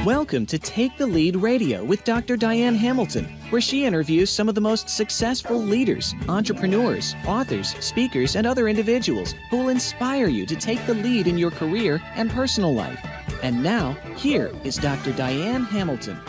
Welcome to Take the Lead Radio with Dr. Diane Hamilton, where she interviews some of the most successful leaders, entrepreneurs, authors, speakers, and other individuals who will inspire you to take the lead in your career and personal life. And now, here is Dr. Diane Hamilton.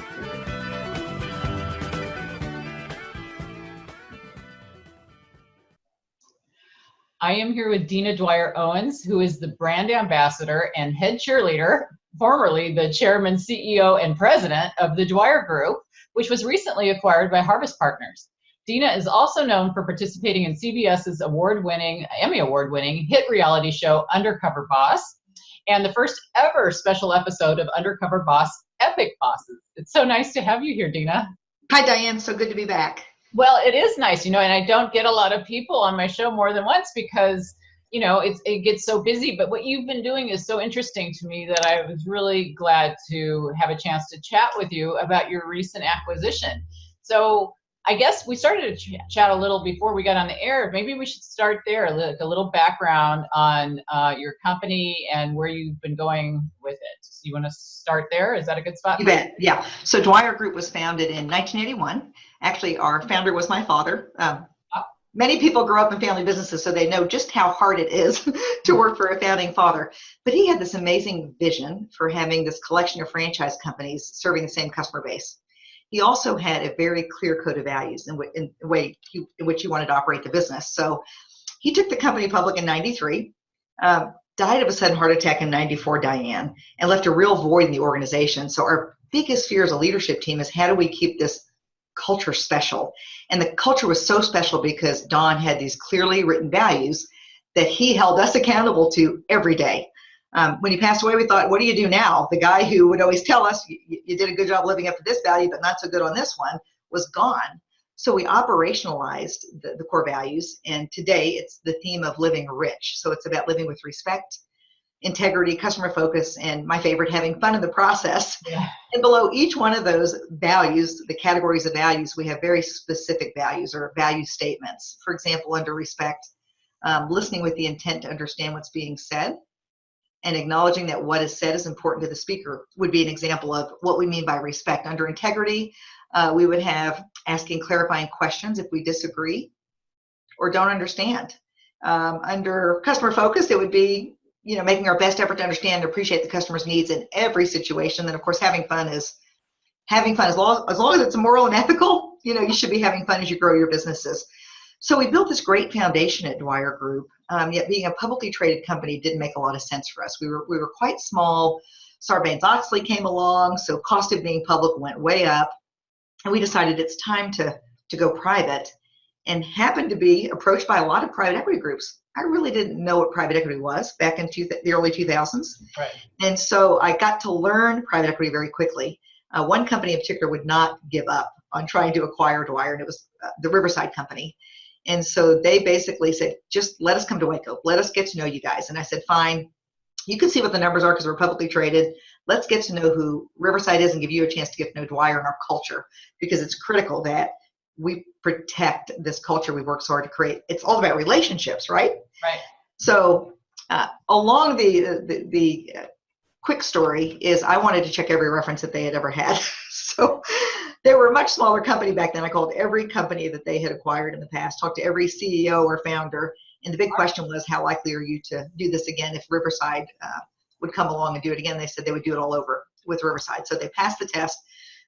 I am here with Dina Dwyer-Owens, who is the brand ambassador and head cheerleader, formerly the chairman, CEO, and president of the Dwyer Group, which was recently acquired by Harvest Partners. Dina is also known for participating in CBS's Emmy Award-winning hit reality show, Undercover Boss, and the first ever special episode of Undercover Boss, Epic Bosses. It's so nice to have you here, Dina. Hi, Diane. So good to be back. Well, it is nice, and I don't get a lot of people on my show more than once because, it gets so busy. But what you've been doing is so interesting to me that I was really glad to have a chance to chat with you about your recent acquisition. So I guess we started to chat a little before we got on the air. Maybe we should start there, a little background on your company and where you've been going with it. So you want to start there? Is that a good spot? You bet. Yeah. So Dwyer Group was founded in 1981. Actually, our founder was my father. Many people grow up in family businesses, so they know just how hard it is to work for a founding father. But he had this amazing vision for having this collection of franchise companies serving the same customer base. He also had a very clear code of values in the way in which he wanted to operate the business. So he took the company public in 93, died of a sudden heart attack in 94, Diane, and left a real void in the organization. So our biggest fear as a leadership team is how do we keep this culture special? And the culture was so special because Don had these clearly written values that he held us accountable to every day. When he passed away, we thought, what do you do now? The guy who would always tell us, you did a good job living up to this value, but not so good on this one, was gone. So we operationalized the core values. And today it's the theme of living rich. So it's about living with respect, integrity, customer focus, and my favorite, having fun in the process. Yeah. And below each one of those values, the categories of values, we have very specific values or value statements. For example, under respect, listening with the intent to understand what's being said and acknowledging that what is said is important to the speaker would be an example of what we mean by respect. Under integrity, we would have asking clarifying questions if we disagree or don't understand. Under customer focus, it would be making our best effort to understand and appreciate the customer's needs in every situation. Then, of course, having fun is as long as it's moral and ethical. You should be having fun as you grow your businesses. So we built this great foundation at Dwyer Group. Yet being a publicly traded company didn't make a lot of sense for us. We were quite small. Sarbanes-Oxley came along, so cost of being public went way up, and we decided it's time to go private. And happened to be approached by a lot of private equity groups. I really didn't know what private equity was back in the early 2000s. Right. And so I got to learn private equity very quickly. One company in particular would not give up on trying to acquire Dwyer, and it was the Riverside company. And so they basically said, just let us come to Waco. Let us get to know you guys. And I said, fine. You can see what the numbers are because we're publicly traded. Let's get to know who Riverside is and give you a chance to get to know Dwyer and our culture, because it's critical that we protect this culture we work so hard to create. It's all about relationships, right? Right. So along the quick story is I wanted to check every reference that they had ever had. So they were a much smaller company back then. I called every company that they had acquired in the past, talked to every CEO or founder. And the big question was, how likely are you to do this again if Riverside would come along and do it again? They said they would do it all over with Riverside. So they passed the test.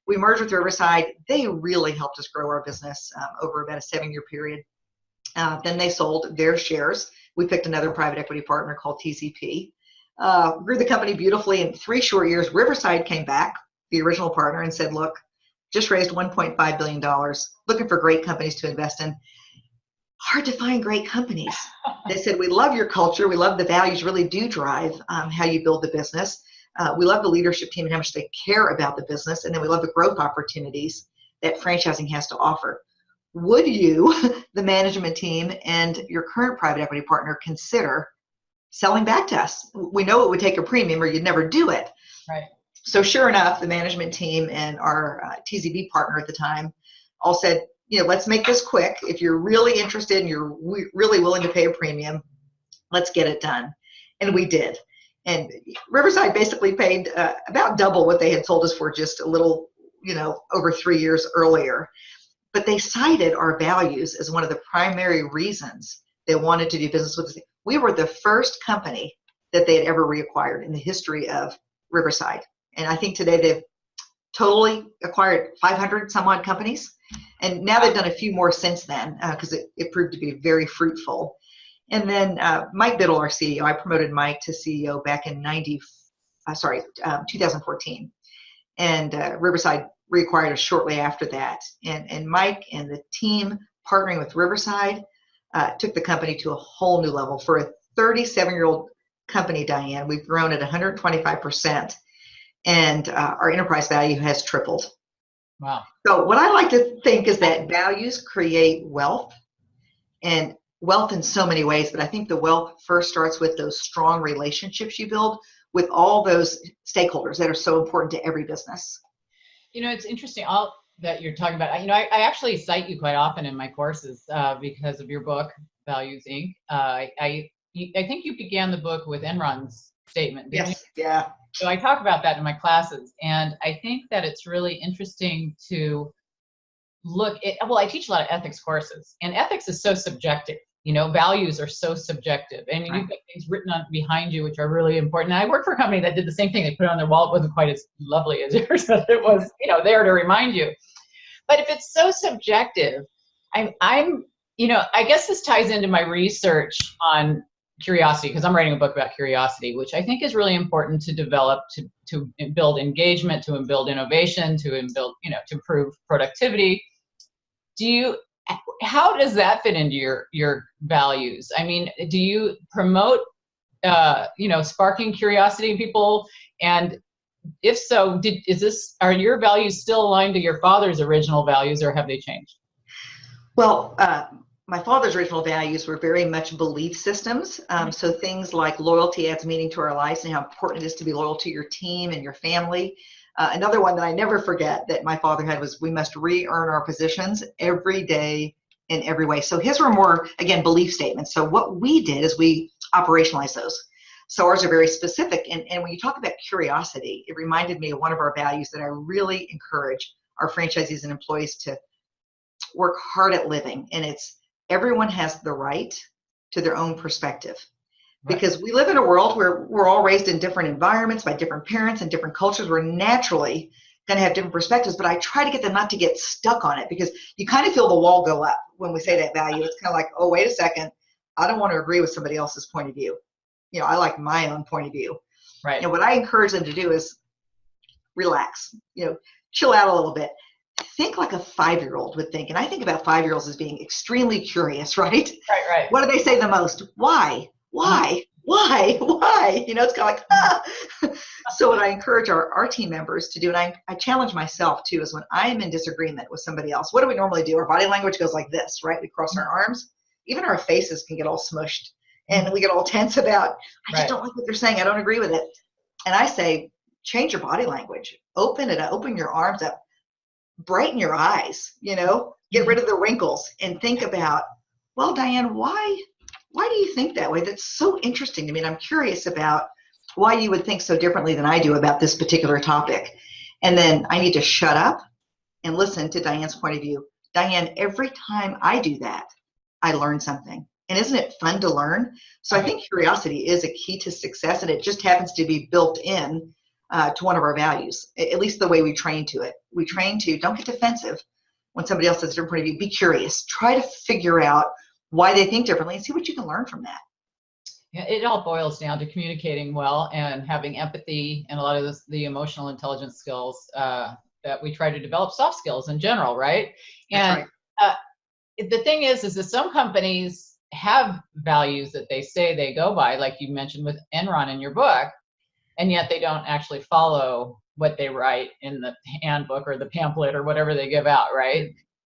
We merged with Riverside. They really helped us grow our business over about a 7-year period. Then they sold their shares. We picked another private equity partner called TCP. Grew the company beautifully. In 3 short years, Riverside came back, the original partner, and said, look, just raised $1.5 billion, looking for great companies to invest in. Hard to find great companies. They said, we love your culture. We love the values really do drive how you build the business. We love the leadership team and how much they care about the business. And then we love the growth opportunities that franchising has to offer. Would you, the management team, and your current private equity partner consider selling back to us? We know it would take a premium or you'd never do it. Right. So sure enough, the management team and our TZB partner at the time all said, let's make this quick. If you're really interested and you're really willing to pay a premium, let's get it done. And we did. And Riverside basically paid about double what they had sold us for just a little, over 3 years earlier. But they cited our values as one of the primary reasons they wanted to do business with us. We were the first company that they had ever reacquired in the history of Riverside. And I think today they've totally acquired 500 some odd companies. And now they've done a few more since then because it proved to be very fruitful. And then Mike Biddle, our CEO, I promoted Mike to CEO back in 2014. And Riverside reacquired us shortly after that. And Mike and the team partnering with Riverside took the company to a whole new level. For a 37-year-old company, Diane, we've grown at 125%. And our enterprise value has tripled. Wow. So what I like to think is that values create wealth, and wealth in so many ways, but I think the wealth first starts with those strong relationships you build with all those stakeholders that are so important to every business. It's interesting all that you're talking about. I actually cite you quite often in my courses because of your book, Values Inc. I think you began the book with Enron's statement, didn't Yes. you? Yeah. So I talk about that in my classes, and I think that it's really interesting to look at, I teach a lot of ethics courses, and ethics is so subjective. Values are so subjective. I mean, you've got things written on behind you, which are really important. And I worked for a company that did the same thing. They put it on their wall. It wasn't quite as lovely as yours, but it was, there to remind you. But if it's so subjective, I guess this ties into my research on curiosity, because I'm writing a book about curiosity, which I think is really important to develop, to build engagement, to build innovation, to build, to improve productivity. How does that fit into your values? I mean, do you promote, sparking curiosity in people? And if so, are your values still aligned to your father's original values, or have they changed? Well, my father's original values were very much belief systems. So things like loyalty adds meaning to our lives, and how important it is to be loyal to your team and your family. Another one that I never forget that my father had was, we must re-earn our positions every day in every way. So his were more, again, belief statements. So what we did is we operationalized those. So ours are very specific. And when you talk about curiosity, it reminded me of one of our values that I really encourage our franchisees and employees to work hard at living. And it's, everyone has the right to their own perspective. Because we live in a world where we're all raised in different environments by different parents and different cultures. We're naturally going to have different perspectives, but I try to get them not to get stuck on it, because you kind of feel the wall go up when we say that value. It's kind of like, oh, wait a second, I don't want to agree with somebody else's point of view. I like my own point of view. Right. And what I encourage them to do is relax, chill out a little bit. Think like a 5-year-old would think. And I think about 5-year-olds as being extremely curious, right? Right. What do they say the most? Why? Why? It's kind of like, ah. So what I encourage our team members to do, and I challenge myself too, is when I am in disagreement with somebody else, what do we normally do? Our body language goes like this, right? We cross our arms. Even our faces can get all smushed, and we get all tense about, I just don't like what they're saying. I don't agree with it. And I say, change your body language. Open it up. Open your arms up. Brighten your eyes, get rid of the wrinkles, and think about, well, Diane, why do you think that way? That's so interesting to me. And I'm curious about why you would think so differently than I do about this particular topic. And then I need to shut up and listen to Diane's point of view. Diane, every time I do that, I learn something. And isn't it fun to learn? So I think curiosity is a key to success, and it just happens to be built in to one of our values, at least the way we train to it. We train to, don't get defensive when somebody else has a different point of view. Be curious. Try to figure out why they think differently and see what you can learn from that. Yeah, it all boils down to communicating well and having empathy and a lot of the emotional intelligence skills that we try to develop, soft skills in general, right? And the thing is that some companies have values that they say they go by, like you mentioned with Enron in your book, and yet they don't actually follow what they write in the handbook or the pamphlet or whatever they give out, right?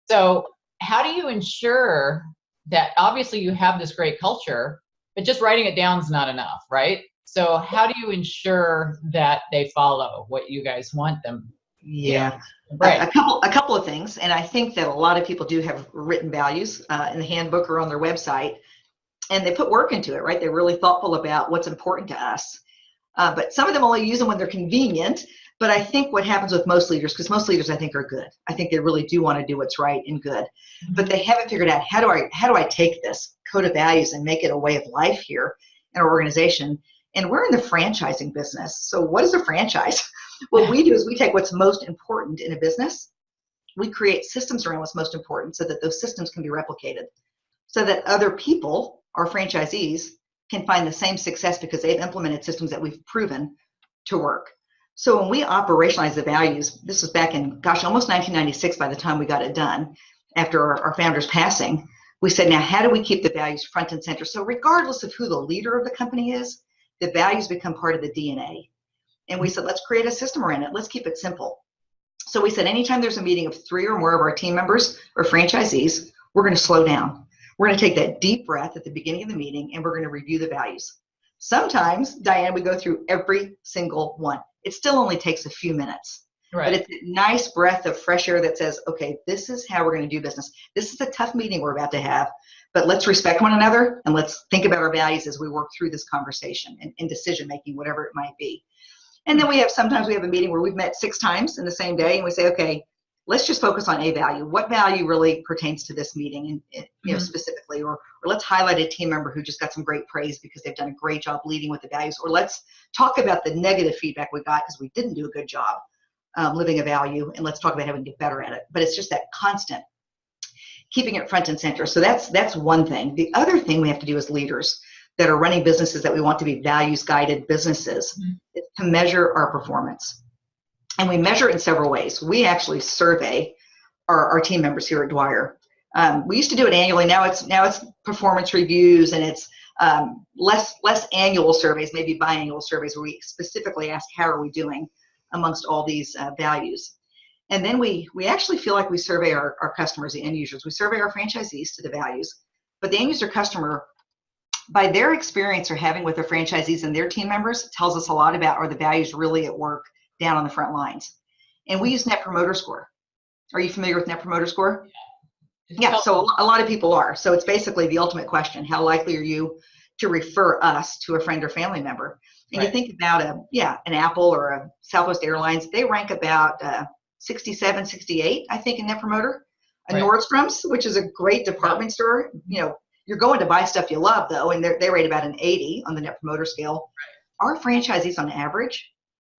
So how do you ensure that, obviously you have this great culture, but just writing it down is not enough, right? So how do you ensure that they follow what you guys want them? Yeah. Right. A couple of things. And I think that a lot of people do have written values in the handbook or on their website, and they put work into it, right? They're really thoughtful about what's important to us. but some of them only use them when they're convenient. But I think what happens with most leaders, because most leaders I think are good. I think they really do want to do what's right and good, but they haven't figured out how do I take this code of values and make it a way of life here in our organization. And we're in the franchising business. So what is a franchise? What we do is we take what's most important in a business. We create systems around what's most important so that those systems can be replicated, so that other people, our franchisees, can find the same success because they've implemented systems that we've proven to work. So when we operationalize the values, this was back in, almost 1996 by the time we got it done, after our founder's passing, we said, now how do we keep the values front and center? So regardless of who the leader of the company is, the values become part of the DNA. And we said, let's create a system around it. Let's keep it simple. So we said, anytime there's a meeting of 3 or more of our team members or franchisees, we're going to slow down. We're going to take that deep breath at the beginning of the meeting, and we're going to review the values. Sometimes, Diane, we go through every single one. It still only takes a few minutes. Right. But it's a nice breath of fresh air that says, okay, this is how we're going to do business. This is a tough meeting we're about to have, but let's respect one another and let's think about our values as we work through this conversation and decision making, whatever it might be. And then sometimes we have a meeting where we've met 6 times in the same day, and we say, okay, let's just focus on a value. What value really pertains to this meeting, and specifically, or let's highlight a team member who just got some great praise because they've done a great job leading with the values, or let's talk about the negative feedback we got because we didn't do a good job living a value, and let's talk about how we can get better at it. But it's just that constant keeping it front and center. So that's one thing. The other thing we have to do as leaders that are running businesses that we want to be values-guided businesses is to measure our performance. And we measure it in several ways. We actually survey our team members here at Dwyer. We used to do it annually. Now it's performance reviews, and it's less annual surveys, maybe biannual surveys, where we specifically ask how are we doing amongst all these values. And then we actually feel like we survey our customers, the end users. We survey our franchisees to the values, but the end user customer, by their experience or having with their franchisees and their team members, tells us a lot about are the values really at work down on the front lines. And we use Net Promoter Score. Are you familiar with Net Promoter Score? Yeah, so a lot of people are. So it's basically the ultimate question. How likely are you to refer us to a friend or family member? And you think about an Apple or a Southwest Airlines, they rank about 67, 68, I think, in Net Promoter. Nordstrom's, which is a great department store, you're going to buy stuff you love, though, and they rate about an 80 on the Net Promoter Scale. Our franchisees on average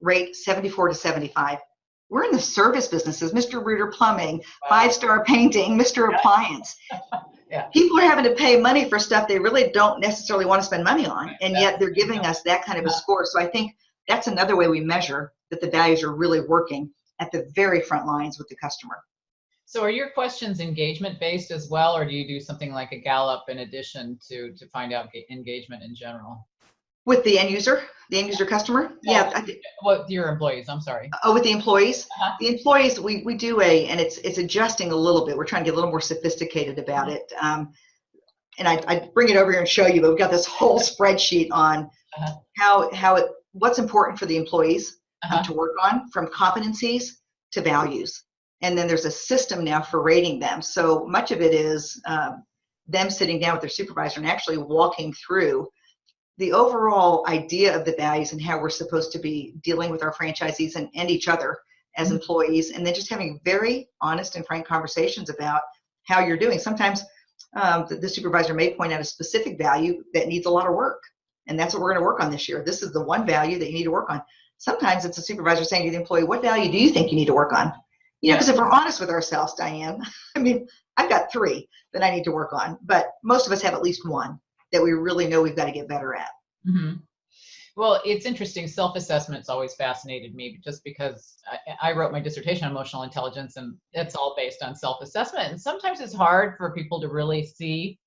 rate 74 to 75. We're in the service businesses, Mr. Rooter Plumbing, 5-star painting, Mr. Appliance. People are having to pay money for stuff they really don't necessarily want to spend money on, and yet they're giving us that kind of a score. So I think that's another way we measure that the values are really working at the very front lines with the customer. So are your questions engagement based as well, or do you do something like a Gallup in addition to find out engagement in general? With the end user customer? With your employees, I'm sorry. Oh, with the employees? The employees, we do and it's adjusting a little bit. We're trying to get a little more sophisticated about it. And I bring it over here and show you, but we've got this whole spreadsheet on what's important for the employees to work on, from competencies to values. And then there's a system now for rating them. So much of it is them sitting down with their supervisor and actually walking through the overall idea of the values and how we're supposed to be dealing with our franchisees and each other as employees, and then just having very honest and frank conversations about how you're doing. Sometimes the supervisor may point out a specific value that needs a lot of work, and that's what we're going to work on this year. This is the one value that you need to work on. Sometimes it's a supervisor saying to the employee, what value do you think you need to work on? Because if we're honest with ourselves, Diane, I mean, I've got 3 that I need to work on, but most of us have at least 1 that we really know we've got to get better at. Well, it's interesting. Self-assessment's always fascinated me, just because I wrote my dissertation on emotional intelligence, and it's all based on self-assessment. And sometimes it's hard for people to really see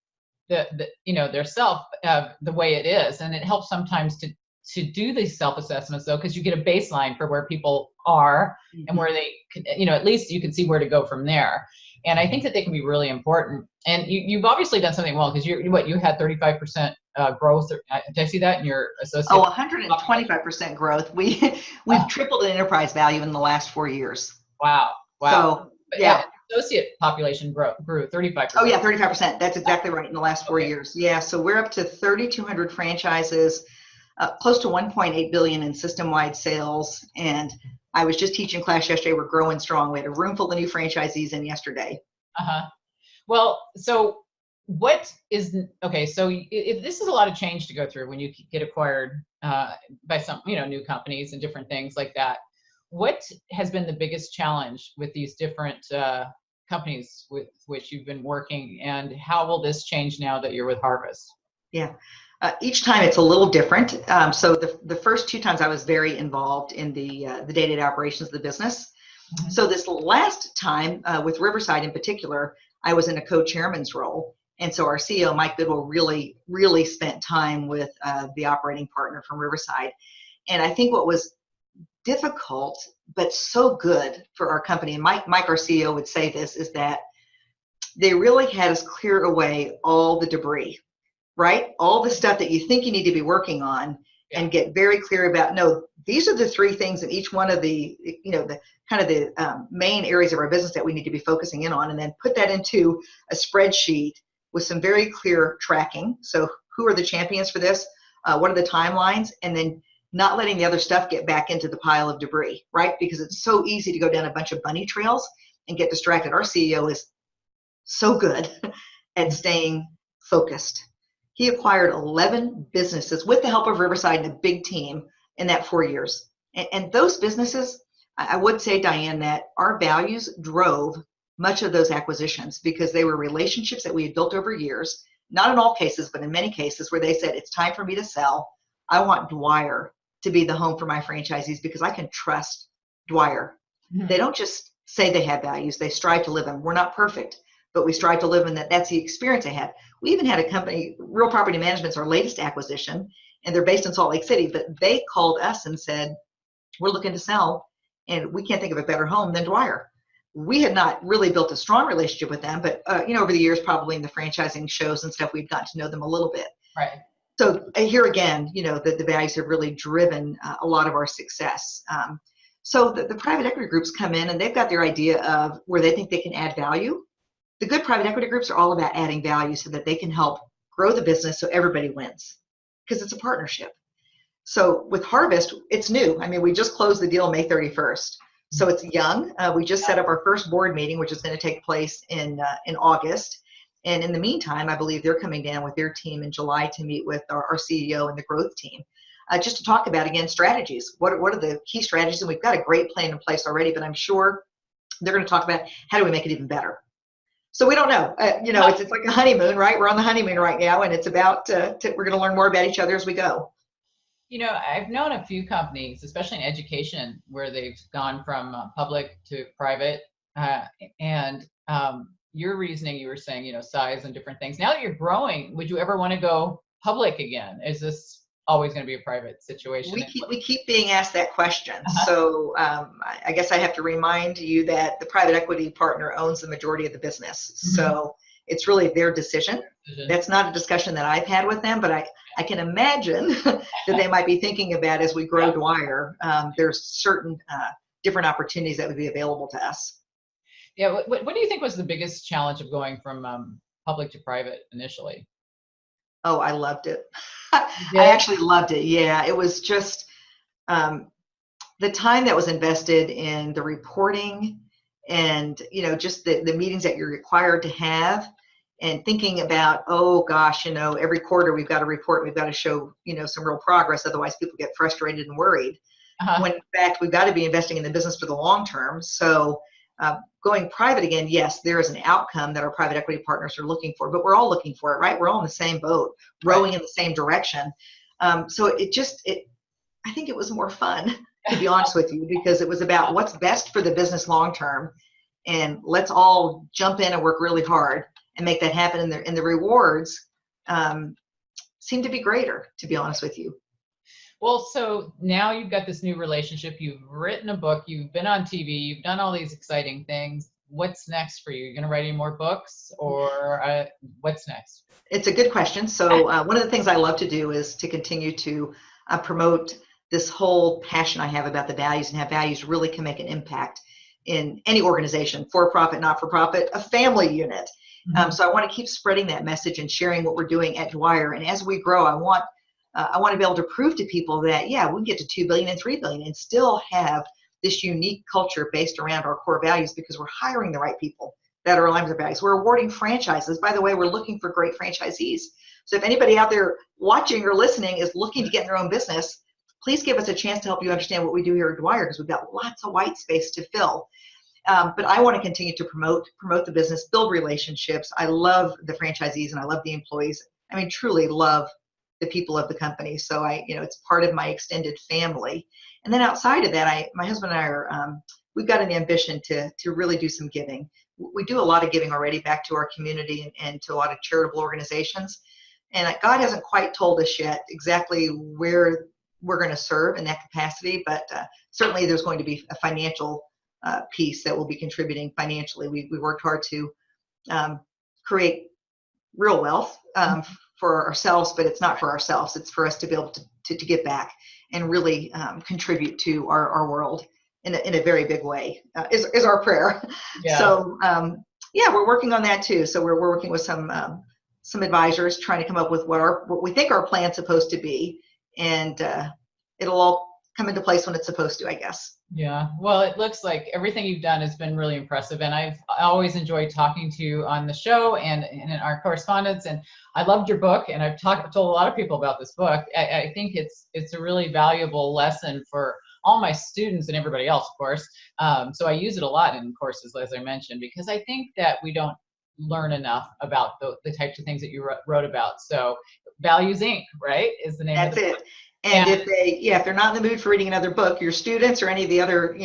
their self the way it is, and it helps sometimes to do these self-assessments, though, because you get a baseline for where people are and where they can, at least you can see where to go from there. And I think that they can be really important. And you've obviously done something well, because you had 35% growth. Did I see that in your associate? 125% growth. We've tripled the enterprise value in the last 4 years. Wow. So associate population grew 35%. Oh yeah, 35%. That's exactly right, in the last 4 years. Yeah, so we're up to 3,200 franchises. close to 1.8 billion in system-wide sales. And I was just teaching class yesterday. We're growing strong. We had a room full of new franchisees in yesterday. Well, so what is, okay, so if this is a lot of change to go through when you get acquired by some, new companies and different things like that, what has been the biggest challenge with these different companies with which you've been working, and how will this change now that you're with Harvest? Yeah. Each time it's a little different. So the first 2 times I was very involved in the day-to-day operations of the business. So this last time with Riverside in particular, I was in a co-chairman's role. And so our CEO, Mike Bidwell, really spent time with the operating partner from Riverside. And I think what was difficult, but so good for our company, and Mike, our CEO, would say this, is that they really had us clear away all the debris, right? All the stuff that you think you need to be working on, and get very clear about, no, these are the 3 things in each one of the, the kind of the main areas of our business that we need to be focusing in on, and then put that into a spreadsheet with some very clear tracking. So who are the champions for this? What are the timelines? And then not letting the other stuff get back into the pile of debris, right? Because it's so easy to go down a bunch of bunny trails and get distracted. Our CEO is so good at staying focused. He acquired 11 businesses with the help of Riverside and a big team in that 4 years. And those businesses, I would say, Diane, that our values drove much of those acquisitions, because they were relationships that we had built over years, not in all cases, but in many cases, where they said, it's time for me to sell. I want Dwyer to be the home for my franchisees because I can trust Dwyer. They don't just say they have values, they strive to live them. We're not perfect, but we strive to live in that. That's the experience they had. We even had a company, Real Property Management's our latest acquisition, and they're based in Salt Lake City, but they called us and said, we're looking to sell, and we can't think of a better home than Dwyer. We had not really built a strong relationship with them, but over the years, probably in the franchising shows and stuff, we've gotten to know them a little bit. Right. So here again, the values have really driven a lot of our success. So the private equity groups come in and they've got their idea of where they think they can add value. The good private equity groups are all about adding value so that they can help grow the business so everybody wins, because it's a partnership. So with Harvest, it's new. I mean, we just closed the deal May 31st. So it's young. We just set up our first board meeting, which is going to take place in August. And in the meantime, I believe they're coming down with their team in July to meet with our CEO and the growth team, just to talk about, again, strategies. What are the key strategies? And we've got a great plan in place already, but I'm sure they're going to talk about how do we make it even better. So we don't know. It's like a honeymoon, right? We're on the honeymoon right now, and it's about we're going to learn more about each other as we go. I've known a few companies, especially in education, where they've gone from public to private, and your reasoning, you were saying, size and different things. Now that you're growing, would you ever want to go public again? Is this always going to be a private situation? We keep being asked that question. So I guess I have to remind you that the private equity partner owns the majority of the business. So it's really their decision. That's not a discussion that I've had with them, but I can imagine that they might be thinking about as we grow Dwyer. There's certain different opportunities that would be available to us. Yeah. What do you think was the biggest challenge of going from public to private initially? Oh, I loved it. I actually loved it. Yeah, it was just the time that was invested in the reporting and, just the meetings that you're required to have, and thinking about, oh gosh, every quarter we've got to report, we've got to show, some real progress. Otherwise people get frustrated and worried. When in fact, we've got to be investing in the business for the long term. So going private again, yes, there is an outcome that our private equity partners are looking for, but we're all looking for it, right? We're all in the same boat, rowing in the same direction. So I think it was more fun, to be honest with you, because it was about what's best for the business long term, and let's all jump in and work really hard and make that happen. And the rewards seem to be greater, to be honest with you. Well, so now you've got this new relationship, you've written a book, you've been on TV, you've done all these exciting things. What's next for you? You're going to write any more books, or what's next? It's a good question. So one of the things I love to do is to continue to promote this whole passion I have about the values, and how values really can make an impact in any organization, for-profit, not-for-profit, a family unit. So I want to keep spreading that message and sharing what we're doing at Dwyer. And as we grow, I want I want to be able to prove to people that, yeah, we can get to 2 billion and 3 billion and still have this unique culture based around our core values because we're hiring the right people that are aligned with our values. We're awarding franchises. By the way, we're looking for great franchisees. So if anybody out there watching or listening is looking to get in their own business, please give us a chance to help you understand what we do here at Dwyer, because we've got lots of white space to fill. But I want to continue to promote the business, build relationships. I love the franchisees and I love the employees. I mean, truly love the people of the company. So it's part of my extended family. And then outside of that, my husband and I we've got an ambition to really do some giving. We do a lot of giving already back to our community and to a lot of charitable organizations. And God hasn't quite told us yet exactly where we're going to serve in that capacity, but certainly there's going to be a financial piece that will be contributing financially. We worked hard to create real wealth for ourselves, but it's not for ourselves. It's for us to be able to give back and really contribute to our world in a very big way is our prayer. Yeah. So we're working on that too. So we're working with some advisors trying to come up with what we think our plan's supposed to be, and it'll all come into place when it's supposed to, I guess. Yeah, well, it looks like everything you've done has been really impressive, and I've always enjoyed talking to you on the show and in our correspondence. And I loved your book, and I've told a lot of people about this book. I think it's a really valuable lesson for all my students and everybody else, of course. So I use it a lot in courses, as I mentioned, because I think that we don't learn enough about the types of things that you wrote about. So Values Inc., right, is the name of the book. And if they're not in the mood for reading another book, your students or any of the other,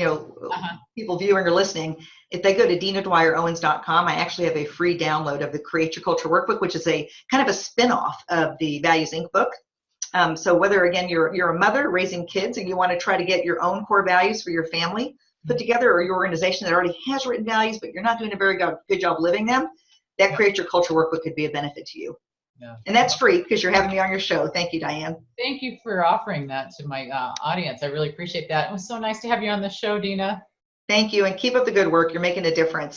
people viewing or listening, if they go to DinaDwyer-Owens.com, I actually have a free download of the Create Your Culture Workbook, which is a kind of a spin-off of the Values Inc. book. So whether, again, you're a mother raising kids and you want to try to get your own core values for your family put together, or your organization that already has written values, but you're not doing a very good job living them, that Create Your Culture Workbook could be a benefit to you. Yeah. And that's free because you're having me on your show. Thank you, Diane. Thank you for offering that to my audience. I really appreciate that. It was so nice to have you on the show, Dina. Thank you, and keep up the good work. You're making a difference.